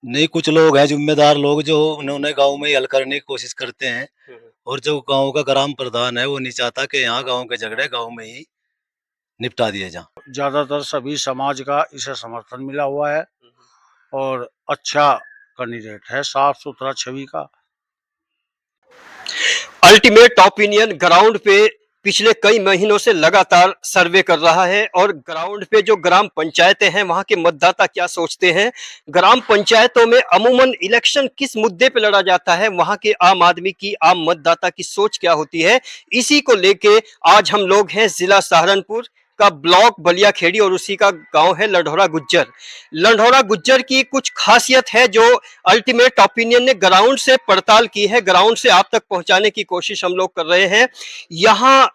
नहीं, कुछ लोग हैं जिम्मेदार लोग जो उन्होंने गाँव में ही हल करने की कोशिश करते हैं। और जो गाँव का ग्राम प्रधान है वो नहीं चाहता कि यहाँ गाँव के झगड़े गाँव में ही निपटा दिए जाएं। ज्यादातर सभी समाज का इसे समर्थन मिला हुआ है और अच्छा कैंडिडेट है, साफ सुथरा छवि का। अल्टीमेट ओपिनियन ग्राउंड पे पिछले कई महीनों से लगातार सर्वे कर रहा है और ग्राउंड पे जो ग्राम पंचायतें हैं वहां के मतदाता क्या सोचते हैं, ग्राम पंचायतों में अमूमन इलेक्शन किस मुद्दे पे लड़ा जाता है, वहां के आम आदमी की, आम मतदाता की सोच क्या होती है, इसी को लेके आज हम लोग हैं जिला सहारनपुर का ब्लॉक बलियाखेड़ी और उसी का गांव है लंढौरा गुज्जर। लंढौरा गुज्जर की कुछ खासियत है जो अल्टीमेट ओपिनियन ने ग्राउंड से पड़ताल की है, ग्राउंड से आप तक पहुंचाने की कोशिश हम लोग कर रहे हैं। यहां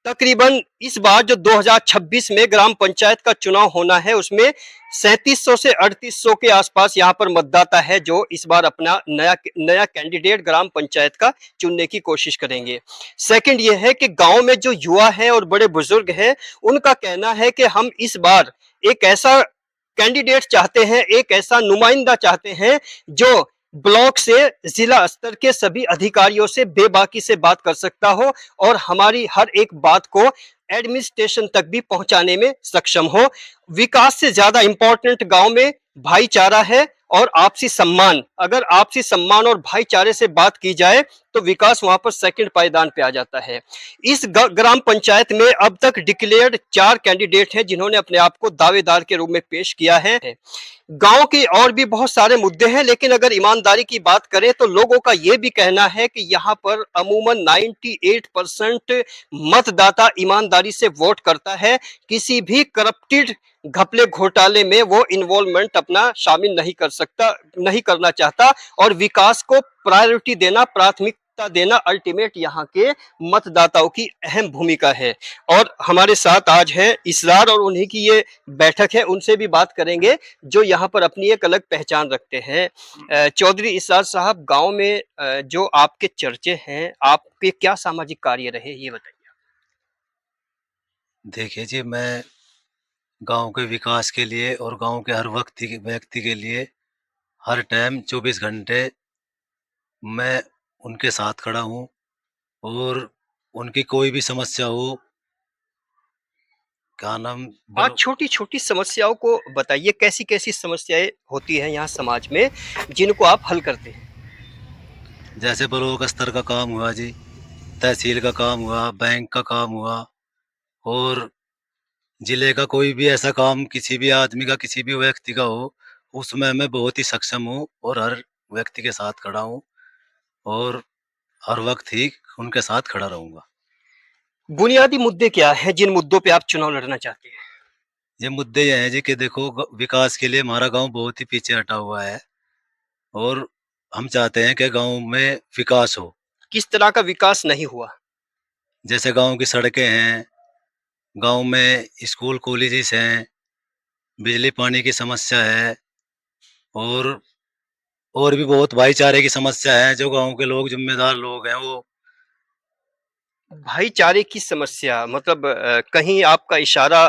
तकरीबन इस बार जो 2026 में ग्राम पंचायत का चुनाव होना है उसमें 3700 से 3800 के आसपास यहां पर मतदाता है जो इस बार अपना नया नया कैंडिडेट ग्राम पंचायत का चुनने की कोशिश करेंगे। सेकंड ये है कि गांव में जो युवा है और बड़े बुजुर्ग हैं उनका कहना है कि हम इस बार एक ऐसा कैंडिडेट चाहते हैं, एक ऐसा नुमाइंदा चाहते हैं जो ब्लॉक से जिला स्तर के सभी अधिकारियों से बेबाकी से बात कर सकता हो और हमारी हर एक बात को एडमिनिस्ट्रेशन तक भी पहुंचाने में सक्षम हो। विकास से ज्यादा इंपॉर्टेंट गांव में भाईचारा है और आपसी सम्मान। अगर आपसी सम्मान और भाईचारे से बात की जाए तो विकास वहां पर सेकंड पायदान पे आ जाता है। इस ग्राम पंचायत में अब तक डिक्लेयर्ड 4 कैंडिडेट हैं जिन्होंने अपने आप को दावेदार के रूप में पेश किया है। गांव के और भी बहुत सारे मुद्दे हैं लेकिन अगर ईमानदारी की बात करें तो लोगों का यह भी कहना है कि यहां पर अमूमन 98% मतदाता ईमानदारी से वोट करता है, किसी भी करप्टेड घपले घोटाले में वो इन्वॉल्वमेंट अपना शामिल नहीं करना चाहता और विकास को प्रायोरिटी देना, प्राथमिकता देना अल्टीमेट यहाँ के मतदाताओं की अहम भूमिका है। और हमारे साथ आज है इसरार और उन्हीं की ये बैठक है, उनसे भी बात करेंगे जो यहाँ पर अपनी एक अलग पहचान रखते हैं। चौधरी इसरार साहब, गांव में जो आपके चर्चे हैं, आपके क्या सामाजिक कार्य रहे ये बताइए। देखिए जी, मैं गाँव के विकास के लिए और गाँव के हर व्यक्ति के लिए हर टाइम 24 घंटे मैं उनके साथ खड़ा हूँ। और उनकी कोई भी समस्या हो, क्या नाम आज बोलो, छोटी छोटी समस्याओं को बताइए, कैसी कैसी समस्याएं होती हैं यहाँ समाज में जिनको आप हल करते हैं। जैसे ब्लॉक स्तर का काम हुआ जी, तहसील का काम हुआ, बैंक का काम हुआ, और जिले का कोई भी ऐसा काम किसी भी आदमी का, किसी भी व्यक्ति का हो, उसमें मैं बहुत ही सक्षम हूँ और हर व्यक्ति के साथ खड़ा हूँ और हर वक्त ही उनके साथ खड़ा रहूंगा। बुनियादी मुद्दे क्या हैं जिन मुद्दों पे आप चुनाव लड़ना चाहते हैं। ये मुद्दे ये हैं जी कि देखो, विकास के लिए हमारा गांव बहुत ही पीछे हटा हुआ है और हम चाहते हैं कि गांव में विकास हो। किस तरह का विकास नहीं हुआ। जैसे गांव की सड़कें हैं, गांव में स्कूल कॉलेजेस हैं, बिजली पानी की समस्या है, और भी बहुत भाईचारे की समस्या है। जो गांव के लोग, जिम्मेदार लोग हैं, वो भाईचारे की समस्या मतलब कहीं आपका इशारा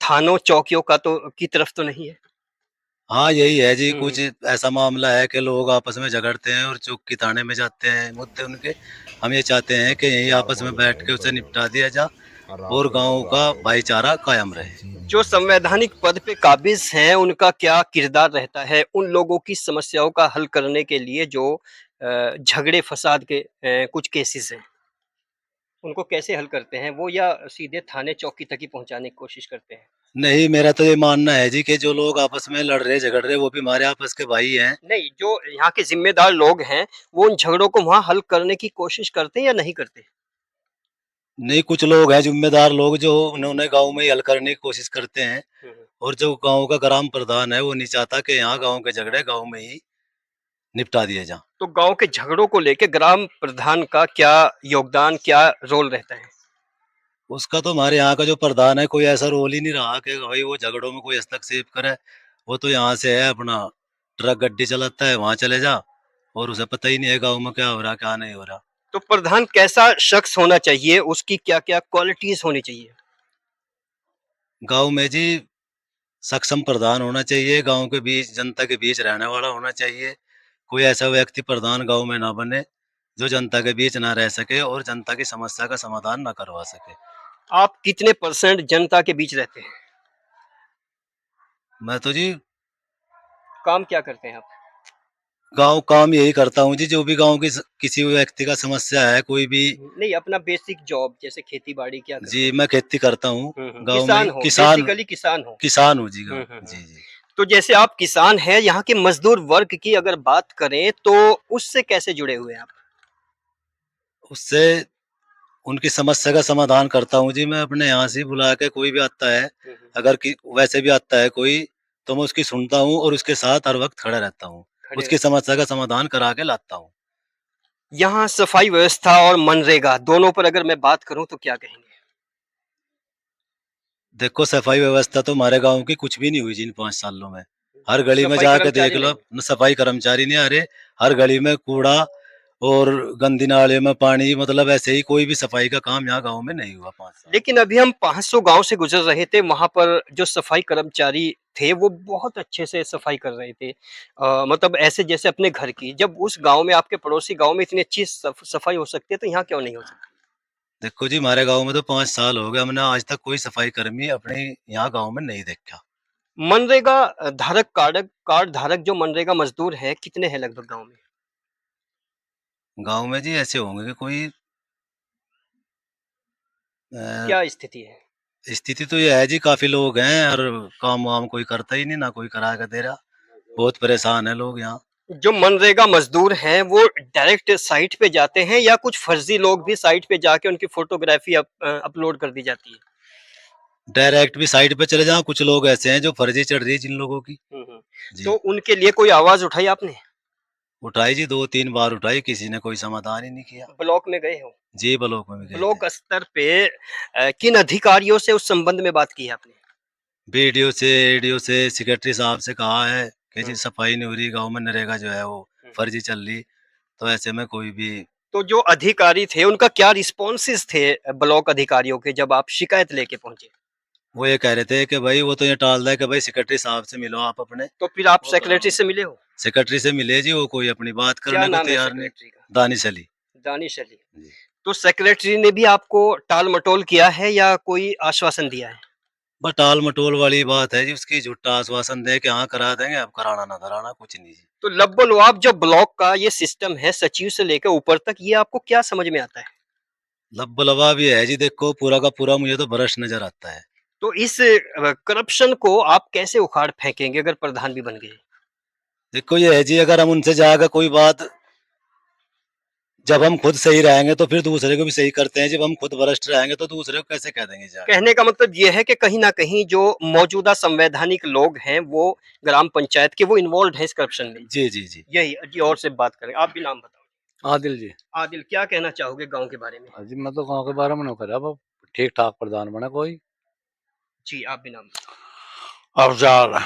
थानों चौकियों का तो की तरफ तो नहीं है। हाँ, यही है जी। हम्म। कुछ ऐसा मामला है कि लोग आपस में झगड़ते हैं और चौकी थाने में जाते हैं मुद्दे उनके। हम ये चाहते हैं कि यही आपस में बैठ के उसे निपटा दिया जा और गांव का भाईचारा कायम रहे। जो संवैधानिक पद पे काबिज हैं उनका क्या किरदार रहता है उन लोगों की समस्याओं का हल करने के लिए जो झगड़े फसाद के कुछ केसेस हैं उनको कैसे हल करते हैं वो, या सीधे थाने चौकी तक ही पहुंचाने की कोशिश करते हैं। नहीं, मेरा तो ये मानना है जी कि जो लोग आपस में लड़ रहे, झगड़ रहे, वो भी हमारे आपस के भाई हैं। नहीं, जो यहाँ के जिम्मेदार लोग हैं वो उन झगड़ों को वहां हल करने की कोशिश करते हैं या नहीं करते। नहीं, कुछ लोग हैं जिम्मेदार लोग जो उन्होंने गांव में ही हल करने की कोशिश करते हैं। हम्म। और जो गांव का ग्राम प्रधान है वो नहीं चाहता कि यहाँ गांव के झगड़े गांव में ही निपटा दिए जाएं। तो गांव के झगड़ों को लेके ग्राम प्रधान का क्या योगदान, क्या रोल रहता है। उसका तो हमारे यहाँ का जो प्रधान है, कोई ऐसा रोल ही नहीं रहा कि भाई वो झगड़ों में कोई हस्तक्षेप करे। वो तो यहाँ से है, अपना ट्रक गड्डी चलाता है, वहां चले जा, और उसे पता ही नहीं है गाँव में क्या हो रहा, क्या नहीं हो रहा। तो प्रधान कैसा शख्स होना चाहिए, उसकी क्या क्या क्वालिटीज होनी चाहिए। गाँव में जी सक्षम प्रधान होना चाहिए, गांव के बीच जनता के बीच रहने वाला होना चाहिए। कोई ऐसा व्यक्ति प्रधान गांव में ना बने जो जनता के बीच ना रह सके और जनता की समस्या का समाधान ना करवा सके। आप कितने % जनता के बीच रहते हैं? मैं तो जी काम क्या करते हैं आप? गांव काम यही करता हूँ जी, जो भी गांव की किसी भी व्यक्ति का समस्या है, कोई भी। नहीं, अपना बेसिक जॉब जैसे खेती बाड़ी क्या करते जी हैं? मैं खेती करता हूँ गांव किसान में, हो, किसान बेसिकली किसान हो। किसान हूँ जी हम्म, गाँव। जी जी। तो जैसे आप किसान हैं, यहाँ के मजदूर वर्ग की अगर बात करें तो उससे कैसे जुड़े हुए हैं आप? उससे उनकी समस्या का समाधान करता हूँ जी, मैं अपने यहाँ से बुला के, कोई भी आता है, अगर कि वैसे भी आता है कोई, तो मैं उसकी सुनता हूँ और उसके साथ हर वक्त खड़ा रहता हूँ, खड़े उसकी समस्या का समाधान करा के लाता हूँ। यहाँ सफाई व्यवस्था और मनरेगा दोनों पर अगर मैं बात करूं तो क्या कहेंगे? देखो सफाई व्यवस्था तो हमारे गांव की कुछ भी नहीं हुई जी इन 5 सालों में। हर गली में सफाई जाके देख कर्मचारी लो, नहीं। न सफाई कर्मचारी नहीं आ रहे। हर गली में कूड़ा और गंदी नाले में पानी, मतलब ऐसे ही कोई भी सफाई का काम यहाँ गांव में नहीं हुआ 5 साल। लेकिन अभी हम 500 गांव से गुजर रहे थे, वहां पर जो सफाई कर्मचारी थे वो बहुत अच्छे से सफाई कर रहे थे, मतलब ऐसे जैसे अपने घर की। जब उस गांव में, आपके पड़ोसी गांव में इतनी अच्छी सफाई हो सकती है तो यहाँ क्यों नहीं हो सकती? देखो जी हमारे गांव में तो 5 साल हो गए, हमने आज तक कोई सफाई कर्मी अपने यहाँ गांव में नहीं देखा। मनरेगा धारक, कार्ड धारक जो मनरेगा मजदूर है कितने हैं लगभग गांव में? गांव में जी ऐसे होंगे कि कोई क्या स्थिति है? स्थिति तो ये है जी, काफी लोग हैं और काम वाम कोई करता ही नहीं, ना कोई करा के दे रहा। बहुत परेशान है लोग यहाँ। जो मनरेगा मजदूर हैं वो डायरेक्ट साइट पे जाते हैं या कुछ फर्जी लोग भी साइट पे जाके उनकी फोटोग्राफी अपलोड कर दी जाती है? डायरेक्ट भी साइड पे चले जाओ, कुछ लोग ऐसे हैं जो फर्जी चढ़ रही है जिन लोगों की। तो जी उनके लिए कोई आवाज उठाई आपने? उठाई जी, 2-3 बार उठाई, किसी ने कोई समाधान ही नहीं किया। ब्लॉक में गए हो? जी ब्लॉक में भी गए थे। ब्लॉक स्तर पे किन अधिकारियों से उस संबंध में बात की है आपने? बीडीओ से, एडीओ से, सेक्रेटरी साहब से कहा है कि जी हम्म, सफाई नहीं हो रही गाँव में, नरेगा जो है वो हम्म। फर्जी चल रही। तो ऐसे में कोई भी, तो जो अधिकारी थे उनका क्या रिस्पॉन्सेज थे ब्लॉक अधिकारियों के जब आप शिकायत लेके पहुंचे? वो ये कह रहे थे कि भाई वो तो ये टाल रहा है कि भाई सेक्रेटरी साहब से मिलो आप अपने। तो फिर आप वो सेक्रेटरी से मिले हो? सेक्रेटरी से मिले जी, वो कोई अपनी बात क्या करने को नाम है तैयार नहीं। सेक्रेटरी का? दानिश अली। दानिश अली। जी। तो सेक्रेटरी ने भी आपको टाल मटोल किया है या कोई आश्वासन दिया है? बस टाल मटोल वाली बात है जी, उसकी झूठा आश्वासन दे के हाँ करा देंगे, अब कराना ना कराना कुछ नहीं जी। तो लब्बो-लुआब जो ब्लॉक का ये सिस्टम है सचिव से लेकर ऊपर तक, ये आपको क्या समझ में आता है? लबा भी है जी, देखो पूरा का पूरा मुझे तो भ्रष्ट नजर आता है। तो इस करप्शन को आप कैसे उखाड़ फेंकेंगे अगर प्रधान भी बन गए? देखो ये है जी, अगर हम उनसे जाकर कोई बात, जब हम खुद सही रहेंगे तो फिर दूसरे को भी सही करते हैं, जब हम खुद भ्रष्ट रहेंगे तो दूसरे को कैसे कह देंगे जाके। कहने का मतलब ये है कि कहीं न कहीं जो मौजूदा संवैधानिक लोग हैं वो ग्राम पंचायत के वो इन्वॉल्वड हैं इस करप्शन में। जी जी जी। यही जी, और से बात करें। आप भी नाम बताओ। आदिल जी। आदिल, क्या कहना चाहोगे गाँव के बारे में? जी मैं तो गाँव के बारे में नहीं कर रहा, अब ठीक ठाक प्रधान बना कोई। जी, आप भी नाम बताओ। अफजाल।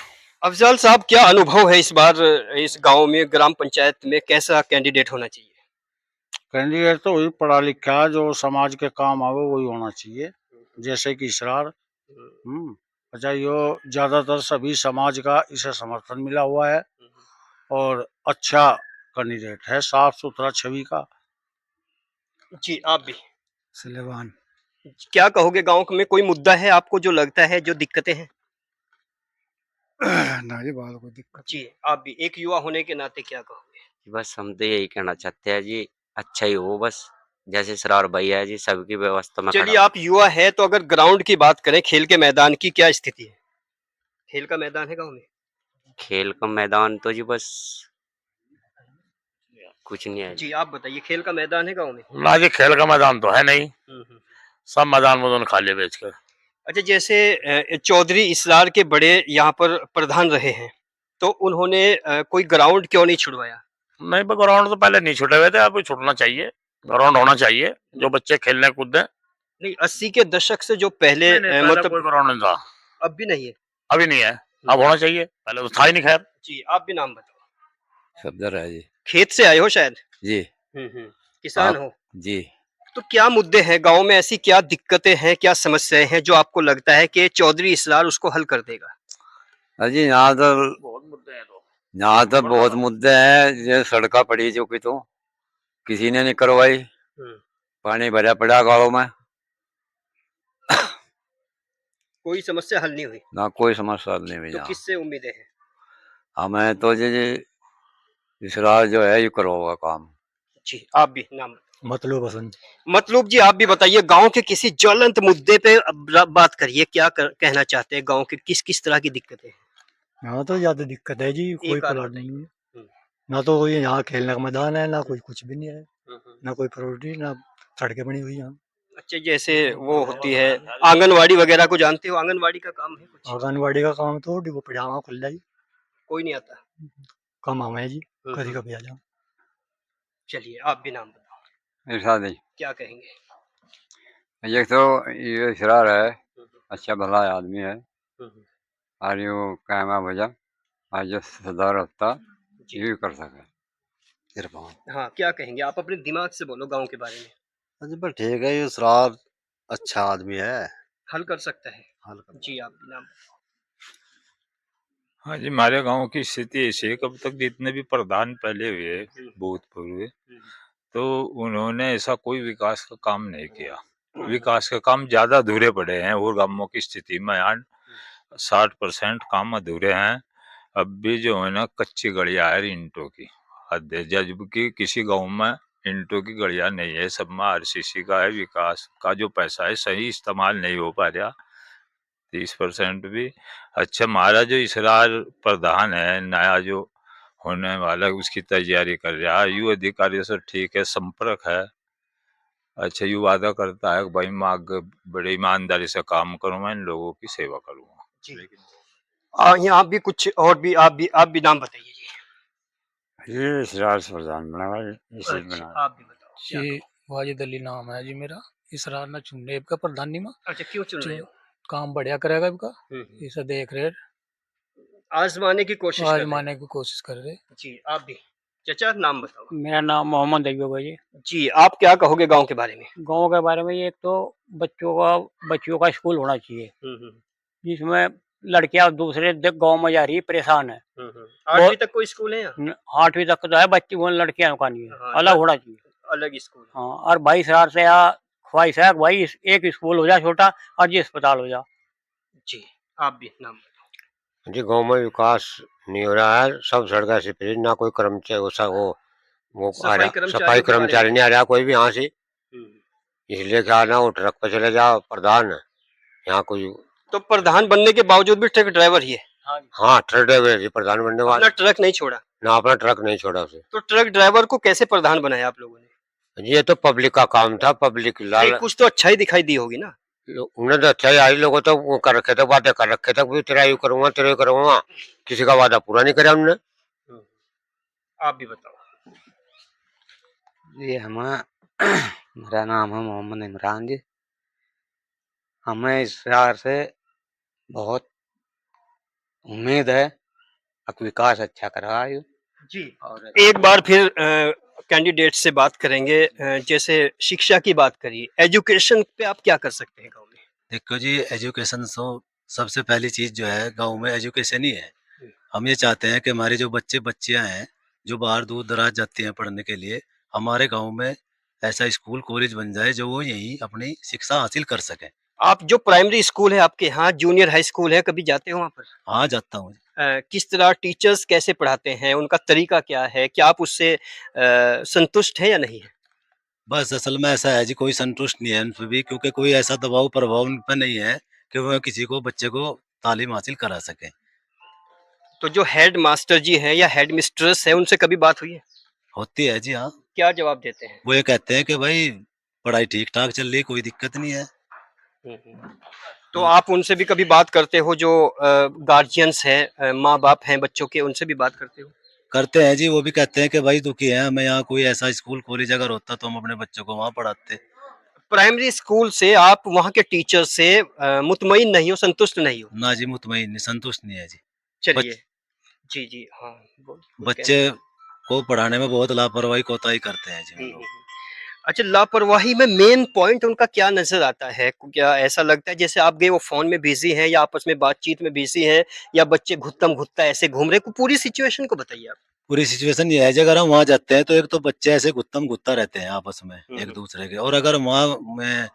अफ़ज़ल साहब, क्या अनुभव है इस बार इस गाँव में, ग्राम पंचायत में कैसा कैंडिडेट होना चाहिए? कैंडिडेट तो वही पढ़ा लिखा जो समाज के काम आवे वही होना चाहिए, जैसे कि इसरार। अच्छा यो ज्यादातर सभी समाज का इसे समर्थन मिला हुआ है और अच्छा कैंडिडेट है, साफ सुथरा छवि का। जी, आप भी। सलेमान। क्या कहोगे, गाँव में कोई मुद्दा है आपको जो लगता है जो दिक्कतें हैं? ना जी बात कोई दिक्कत। जी, आप भी एक युवा होने के नाते क्या कहोगे? बस हम तो यही कहना चाहते हैं जी, अच्छा ही हो बस, जैसे सरार भैया है जी सबकी व्यवस्था में चलिए, खड़ा। आप युवा है तो अगर ग्राउंड की बात करें, खेल के मैदान की क्या स्थिति है? खेल का मैदान है गाँव में? खेल का मैदान तो जी बस कुछ नहीं है जी। जी, आप बताइए, खेल का मैदान है गाँव में? ना जी खेल का मैदान तो है नहीं, हम्म। सब मैदान में उन्होंने खाली बेच कर। अच्छा, जैसे चौधरी इसरार के बड़े यहाँ पर प्रधान रहे हैं, तो उन्होंने कोई ग्राउंड क्यों नहीं छुड़वाया? नहीं पर ग्राउंड तो पहले नहीं छूटे हुए थे, अब छूटना चाहिए, ग्राउंड होना चाहिए जो बच्चे खेलने कूदे। नहीं, 80 के दशक से जो पहले नहीं, नहीं, पहले मतलब कोई ग्राउंड नहीं था, अब भी नहीं है? अभी नहीं है, अब होना चाहिए, पहले तो था ही नहीं। खैर जी, आप भी नाम बताओ। सफदर है जी। खेत से आए हो शायद? जी। किसान हो? जी। तो क्या मुद्दे हैं गाँव में, ऐसी क्या दिक्कतें हैं, क्या समस्याएं हैं जो आपको लगता है कि चौधरी इसरार उसको हल कर देगा? अजी यहाँ तो बहुत मुद्दे हैं तो यहाँ तो बहुत मुद्दे हैं। ये सड़का पड़ी जो कि तो किसी ने नहीं करवाई। पानी भरा पड़ा गाँव में, कोई समस्या हल नहीं हुई। ना कोई समस्या नहीं हुई तो यहाँ। किससे उम्मीदें हैं? हमें तो जी इसरार जो है ये करवाओगा काम। जी आप भी नाम मतलब पसंद मतलब जी आप भी बताइए, गांव के किसी ज्वलंत मुद्दे पे बात करिए, क्या कहना चाहते हैं, गांव के किस किस तरह की दिक्कतें हैं? यहाँ तो ज्यादा दिक्कत है जी, कोई एक आध प्लॉट नहीं है। हम्म, ना तो कोई यहाँ खेलने का मैदान है, ना कोई कुछ भी नहीं है, हम्म। ना कोई प्रॉपर्टी, ना सड़कें बनी हुई यहाँ। अच्छा, जैसे वो होती है आंगनवाड़ी वगैरह को जानते हो, आंगनवाड़ी का काम है कुछ? आंगनबाड़ी का काम तो वो पजामा खुल जाए, कोई नहीं आता। कम आवे जी, कभी हम्म। कभी आ जाओ। चलिए आप भी नाम बताओ, ऐसा नहीं। क्या कहेंगे? ये तो ये इसरार है, अच्छा भला आदमी है। हम्म, और यो कायमा भजन आज सदर हफ्ता जी ये भी कर सके। इरफान। हाँ, क्या कहेंगे आप? अपने दिमाग से बोलो गांव के बारे में। अजी पर ठीक है, ये इसरार अच्छा आदमी है, हल कर सकता है। हल कर। जी आप भी नाम हाँ जी, हमारे गांव की स्थिति ऐसी है कि अब तक जितने भी प्रधान पहले हुए हम्म, भूतपूर्व, हम्म, तो उन्होंने ऐसा कोई विकास का काम नहीं किया। विकास के काम ज्यादा अधूरे पड़े हैं और गांवों की स्थिति में यार 60% काम अधूरे हैं। अब भी जो है ना कच्ची गलियां है ईंटों की, हद है, जबकि किसी गांव में ईंटों की गलियां नहीं है, सब में आरसीसी का है। विकास का जो पैसा है सही इस्तेमाल नहीं हो पा रहा, 30% भी। अच्छा, हमारा जो इसरार प्रधान है नया जो होने वाला है, उसकी तैयारी कर रहा है, यू अधिकारियों से ठीक है, संपर्क है। अच्छा, यू वादा करता है कि भाई मैं आगे बड़ी ईमानदारी से काम करूंगा, इन लोगों की सेवा करूंगा। जी। यहाँ भी कुछ और भी आप भी नाम बताइए जी। ये इसरार से प्रधान बना हुआ है, इसी अच्छा, बना। आप भी बताओ क्या जी कहो? वाजिद अली नाम है जी मेरा। इसरार ना चुनने का प्रधानी में अच्छा, क्यों चुन रहे जो हो? काम बढ़िया करेगा इनका, हम्म, इसे देख रहे, आजमाने की कोशिश कर रहे आजमाने की कोशिश कर रहे। हैं। जी आप भी। चाचा नाम बताओ। मेरा नाम मोहम्मद अयूब है जी। जी आप क्या कहोगे गांव के बारे में? गांव के बारे में ये एक तो बच्चों का स्कूल होना चाहिए, हम्म, जिसमें लड़कियां दूसरे गांव में जा रही है, परेशान है। 8वीं तक कोई स्कूल है यहाँ? 8वीं तक तो है, बच्ची वो लड़कियां का नहीं है, हाँ, अलग होना चाहिए। अलग स्कूल। हाँ, और भाई शहर से या ख्वाहिश है कि भाई एक स्कूल हो जाए छोटा और ये अस्पताल हो जाए। जी आप भी नाम बताओ। जी गांव में विकास नहीं हो रहा है, सब सड़क से फिर ना कोई कर्मचारी वो आ सफाई रहा, कर्मचारियों सफाई के बारे कर्मचारी में। नहीं आ रहा कोई भी यहाँ से, हम्म, इसलिए क्या ना वो ट्रक पे चले जाओ प्रधान यहाँ कोई। तो प्रधान बनने के बावजूद भी ट्रक ड्राइवर ही है? हाँ ट्रक ड्राइवर है प्रधान बनने अपना वाला, ट्रक नहीं छोड़ा? ना अपना ट्रक नहीं छोड़ा उसे। तो ट्रक ड्राइवर को कैसे प्रधान बनाया आप लोगों ने? ये तो पब्लिक का काम था, पब्लिक नहीं, लाल कुछ तो अच्छाई दिखाई दी होगी ना? उन्हें तो अच्छा ही आई, लोगों तो वो कर रखे थे, वादे कर रखे थे भी तेरा यू करूंगा तेरा यू करूंगा, किसी का वादा पूरा नहीं कराया उन्होंने। आप भी बताओ। जी मेरा नाम है मोहम्मद इमरान जी। हमें इस शहर से बहुत उम्मीद है, अब विकास अच्छा करा है जी और एक बार फिर कैंडिडेट से बात करेंगे। जैसे शिक्षा की बात करी, एजुकेशन पे आप क्या कर सकते हैं गांव में? देखो जी, एजुकेशन तो सबसे पहली चीज जो है गांव में एजुकेशन ही है। हम ये चाहते हैं कि हमारे जो बच्चे बच्चियां हैं जो बाहर दूर दराज जाती हैं पढ़ने के लिए, हमारे गांव में ऐसा स्कूल कॉलेज बन जाए जो वो यहीं अपनी शिक्षा हासिल कर सकें। आप जो प्राइमरी स्कूल है आपके यहाँ, जूनियर हाई स्कूल है, कभी जाते हो वहाँ पर? हाँ जाता हूँ। किस तरह टीचर्स कैसे पढ़ाते हैं, उनका तरीका क्या है, क्या आप उससे संतुष्ट हैं या नहीं है? बस असल में ऐसा है जी, कोई संतुष्ट नहीं है उन पे भी, क्योंकि कोई ऐसा दबाव प्रभाव उन पर नहीं है कि वह किसी को बच्चे को तालीम हासिल करा सके। तो जो हेड मास्टर जी हैं या हेड मिस्ट्रेस है, उनसे कभी बात हुई है? होती है जी, हाँ। क्या जवाब देते हैं? वो ये कहते हैं कि भाई पढ़ाई ठीक ठाक चल रही, कोई दिक्कत नहीं है। तो आप उनसे भी कभी बात करते हो, जो गार्जियंस हैं, माँ बाप हैं बच्चों के, उनसे भी बात करते हो? करते हैं जी, वो भी कहते हैं कि भाई दुखी है, हमें यहाँ कोई ऐसा स्कूल कॉलेज अगर होता तो हम अपने बच्चों को वहाँ पढ़ाते। प्राइमरी स्कूल से आप वहाँ के टीचर से मुतमईन नहीं हो, संतुष्ट नहीं हो? ना जी, मुतमईन नहीं, संतुष्ट नहीं है जी। चलिए। जी जी हाँ, बच्चे को पढ़ाने में बहुत लापरवाही कोताही करते हैं जी हम हम्म, लोग। अच्छा, लापरवाही में मेन पॉइंट उनका क्या नजर आता है? क्या ऐसा लगता है जैसे आप गए वो फोन में बिजी हैं या आपस में बातचीत में बिजी हैं या बच्चे घुत्तम घुत्ता ऐसे घूम रहे हैं? पूरी सिचुएशन को बताइए आप। पूरी सिचुएशन ये है जी, अगर हम वहाँ जाते हैं तो एक तो बच्चे ऐसे गुत्तम गुत्ता रहते हैं आपस में एक दूसरे के, और अगर वहाँ में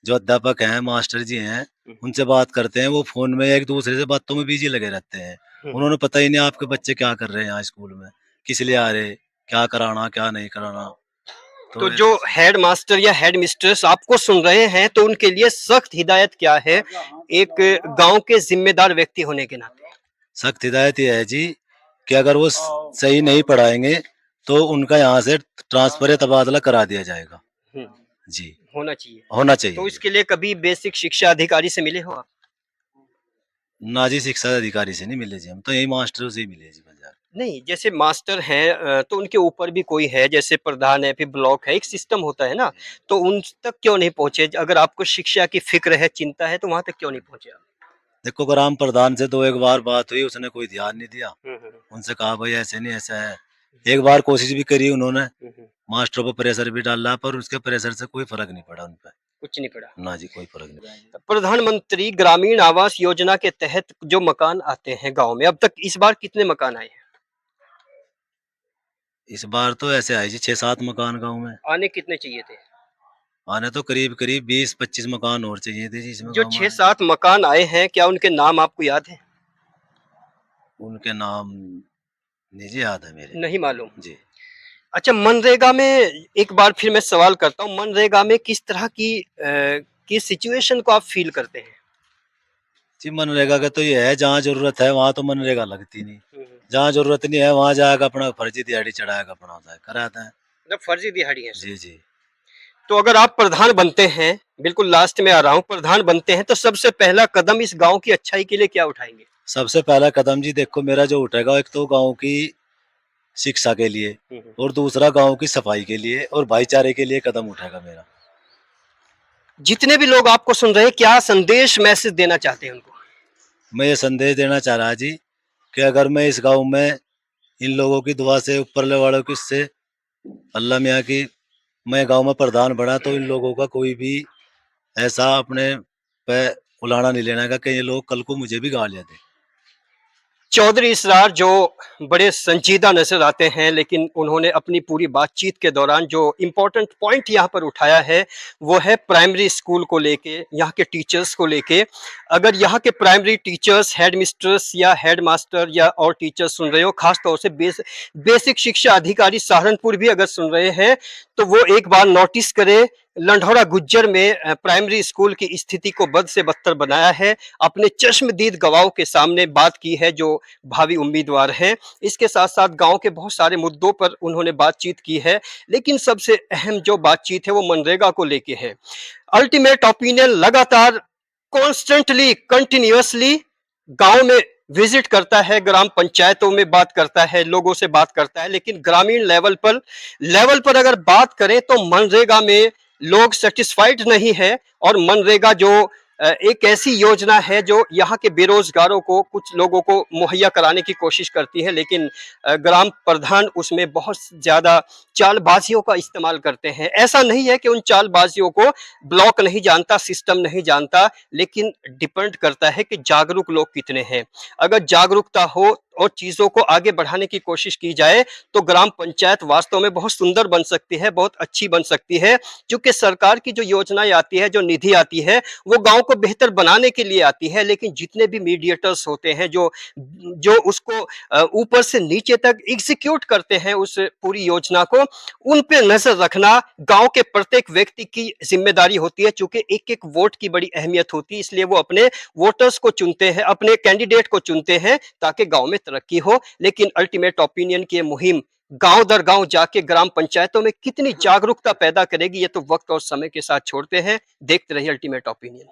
जो अध्यापक हैं, मास्टर जी हैं, उनसे बात करते हैं, वो फोन में एक दूसरे से बातों में बिजी लगे रहते हैं। उन्होंने पता ही नहीं आपके बच्चे क्या कर रहे हैं यहाँ स्कूल में, किस लिए आ रहे, क्या कराना क्या नहीं कराना। तो जो हेड मास्टर या हेड मिस्ट्रेस आपको सुन रहे हैं तो उनके लिए सख्त हिदायत क्या है एक गांव के जिम्मेदार व्यक्ति होने के नाते? सख्त हिदायत ये है जी कि अगर वो सही नहीं पढ़ाएंगे तो उनका यहाँ से ट्रांसफर या तबादला करा दिया जाएगा जी। होना चाहिए। होना चाहिए। तो इसके लिए कभी बेसिक शिक्षा अधिकारी से मिले हो आप? ना जी, शिक्षा अधिकारी से नहीं मिले जी, हम तो यही मास्टरों से ही मिले जी बाजार। नहीं, जैसे मास्टर हैं तो उनके ऊपर भी कोई है, जैसे प्रधान है, फिर ब्लॉक है, एक सिस्टम होता है ना, तो उन तक क्यों नहीं पहुंचे? अगर आपको शिक्षा की फिक्र है, चिंता है, तो वहां तक क्यों नहीं पहुंचे आप? देखो, ग्राम प्रधान से 2 एक बार बात हुई, उसने कोई ध्यान नहीं दिया। उनसे कहा भाई ऐसे नहीं ऐसा है, एक बार कोशिश भी करी उन्होंने, मास्टरों पर प्रेशर भी डाला, पर उसके प्रेशर से कोई फर्क नहीं पड़ा उन पर। कुछ नहीं पड़ा। ना जी, कोई फर्क नहीं पड़ा। प्रधानमंत्री ग्रामीण आवास योजना के तहत जो मकान आते हैं गांव में, अब तक इस बार कितने मकान आए हैं? इस बार तो ऐसे आए जी 6-7 मकान गाँव में। आने कितने चाहिए थे? आने तो करीब करीब 20-25 मकान और चाहिए थे जी इसमें। जो 6-7 मकान आए हैं, क्या उनके नाम आपको याद है? उनके नाम नहीं जी याद है मेरे। नहीं मालूम जी। अच्छा, मनरेगा में एक बार फिर मैं सवाल करता हूँ, मनरेगा में किस तरह की सिचुएशन को आप फील करते हैं? जी, मनरेगा का तो ये है, जहाँ जरूरत है वहाँ तो मनरेगा लगती नहीं, जहाँ जरूरत नहीं है वहाँ जाएगा अपना फर्जी दिहाड़ी चढ़ाएगा, अपना होता है कराता है। मतलब फर्जी दिहाड़ी है। जी जी। तो अगर आप प्रधान बनते हैं, बिल्कुल लास्ट में आ रहा हूँ, प्रधान बनते हैं तो सबसे पहला कदम इस गांव की अच्छाई के लिए क्या उठाएंगे? सबसे पहला कदम जी देखो मेरा जो उठेगा, एक तो गांव की शिक्षा के लिए और दूसरा गांव की सफाई के लिए और भाईचारे के लिए कदम उठेगा मेरा। जितने भी लोग आपको सुन रहे हैं, क्या संदेश मैसेज देना चाहते हैं उनको? मैं ये संदेश देना चाह रहा जी कि अगर मैं इस गांव में इन लोगों की दुआ से, ऊपर वालों की से, अल्लाह मियाँ की, मैं गांव में प्रधान बना तो इन लोगों का कोई भी ऐसा अपने पे उलाना नहीं लेना का कि ये लोग कल को मुझे भी गालियां दें। चौधरी इसरार जो बड़े संजीदा नजर आते हैं, लेकिन उन्होंने अपनी पूरी बातचीत के दौरान जो इम्पोर्टेंट पॉइंट यहाँ पर उठाया है वो है प्राइमरी स्कूल को लेके, यहाँ के टीचर्स को लेके। अगर यहाँ के प्राइमरी टीचर्स, हेड मिस्ट्रेस या हेड मास्टर या और टीचर्स सुन रहे हो, खासतौर से बेसिक शिक्षा अधिकारी सहारनपुर भी अगर सुन रहे हैं, तो वो एक बार नोटिस करे। लंढौरा गुज्जर में प्राइमरी स्कूल की स्थिति को बद से बदतर बनाया है, अपने चश्मदीद गवाहों के सामने बात की है जो भावी उम्मीदवार हैं। इसके साथ साथ गांव के बहुत सारे मुद्दों पर उन्होंने बातचीत की है, लेकिन सबसे अहम जो बातचीत है वो मनरेगा को लेके है। अल्टीमेट ओपिनियन लगातार कॉन्स्टेंटली कंटिन्यूअसली गांव में विजिट करता है, ग्राम पंचायतों में बात करता है, लोगों से बात करता है, लेकिन ग्रामीण लेवल पर अगर बात करें तो मनरेगा में लोग सेटिस्फाइड नहीं है। और मनरेगा जो एक ऐसी योजना है जो यहाँ के बेरोजगारों को, कुछ लोगों को मुहैया कराने की कोशिश करती है, लेकिन ग्राम प्रधान उसमें बहुत ज्यादा चालबाजियों का इस्तेमाल करते हैं। ऐसा नहीं है कि उन चालबाजियों को ब्लॉक नहीं जानता, सिस्टम नहीं जानता, लेकिन डिपेंड करता है कि जागरूक लोग कितने हैं। अगर जागरूकता हो और चीजों को आगे बढ़ाने की कोशिश की जाए तो ग्राम पंचायत वास्तव में बहुत सुंदर बन सकती है, बहुत अच्छी बन सकती है। क्योंकि सरकार की जो योजनाएं आती है, जो निधि आती है, वो गांव को बेहतर बनाने के लिए आती है, लेकिन जितने भी मीडिएटर्स होते हैं जो उसको ऊपर से नीचे तक एग्जीक्यूट करते हैं उस पूरी योजना को, उन पे नजर रखना गांव के प्रत्येक व्यक्ति की जिम्मेदारी होती है। चूंकि एक एक वोट की बड़ी अहमियत होती है, इसलिए वो अपने वोटर्स को चुनते हैं, अपने कैंडिडेट को चुनते हैं ताकि गांव में तरक्की हो। लेकिन अल्टीमेट ओपिनियन की मुहिम गांव दर गांव जाके ग्राम पंचायतों में कितनी जागरूकता पैदा करेगी, ये तो वक्त और समय के साथ छोड़ते हैं। देखते रहिए अल्टीमेट ओपिनियन।